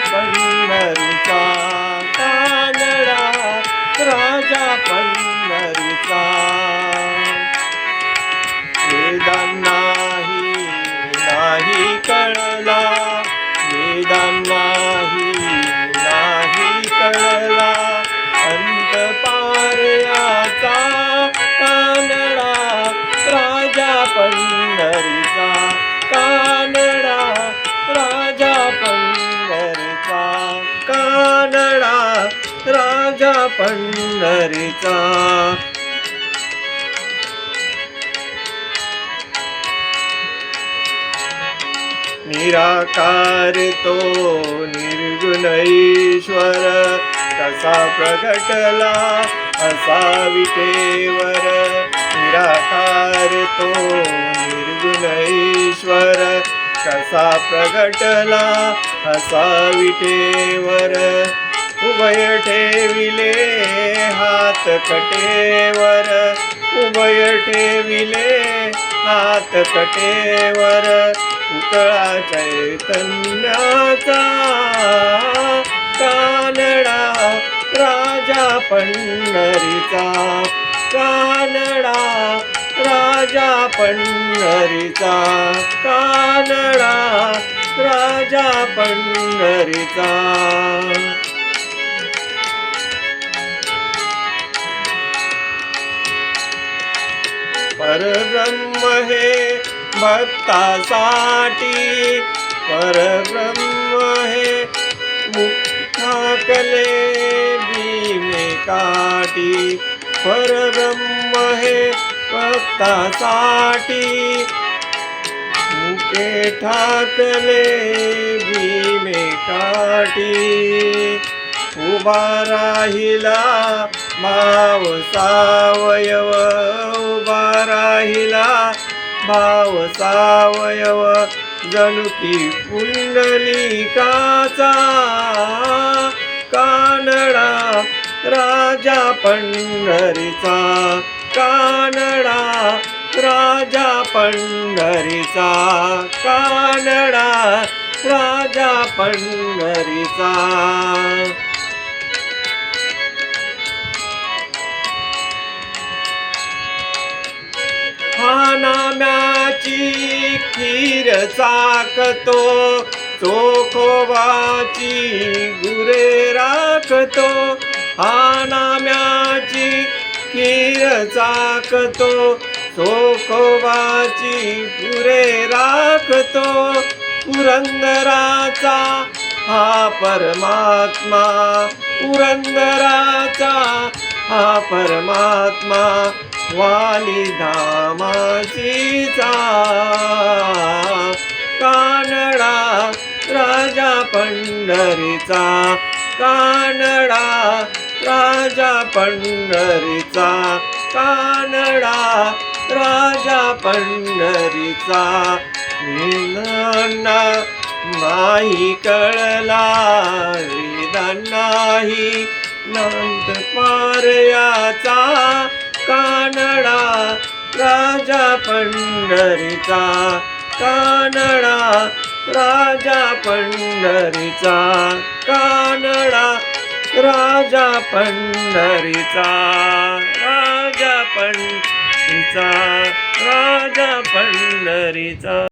पंढरीचा कानडा राजा पंढरीचा वेदांनाही नाही कळला वेदांनाही नाही कळला अंत पारयाचा कानडा राजा पंढरीचा कानडा राजा पंढरीचा कानडा राजा पंढरीचा निराकार तो निर्गुण ईश्वर कसा प्रगटला असा विटेवर निराकार तो निर्गुण ईश्वर कसा प्रगटला असा विटेवर उभय ठेविले हात कटेवर उभय ठेविले हात कटेवर पुतळा चैतन्याचा कानडा राजा पंढरीचा कानडा राजा पंढरीचा कानडा राजा पंढरीचा परब्रह्म हे भक्तासाठी परब्रह्म हे मुक्ताकले भीमे काठी परब्रह्म हे भक्तासाठी मुके ठाकले भीमे काठी उभा राहिला भाव सावयव उभा राहिला भाव सावयव जणू की पुंडलिकाचा कानडा राजा पंढरीचा कानडा राजा पंढरीचा कानडा राजा पंढरीचा हा नाम्याची खीर चाकतो चोखोबाची गुरे राखतो हा नाम्याची खीर चाकतो चोखोबाची गुरे राखतो पुरंदराचा हा परमात्मा पुरंदराचा हा परमात्मा वाली धामाचीचा कानडा राजा पंढरीचा कानडा राजा पंढरीचा कानडा राजा पंढरीचा वेदांना नाही कळला वेदांनाही नांत पारयाचा कानडा राजा पंढरीचा कानडा राजा पंढरीचा कानडा राजा पंढरीचा राजा पंढरीचा राजा पंढरीचा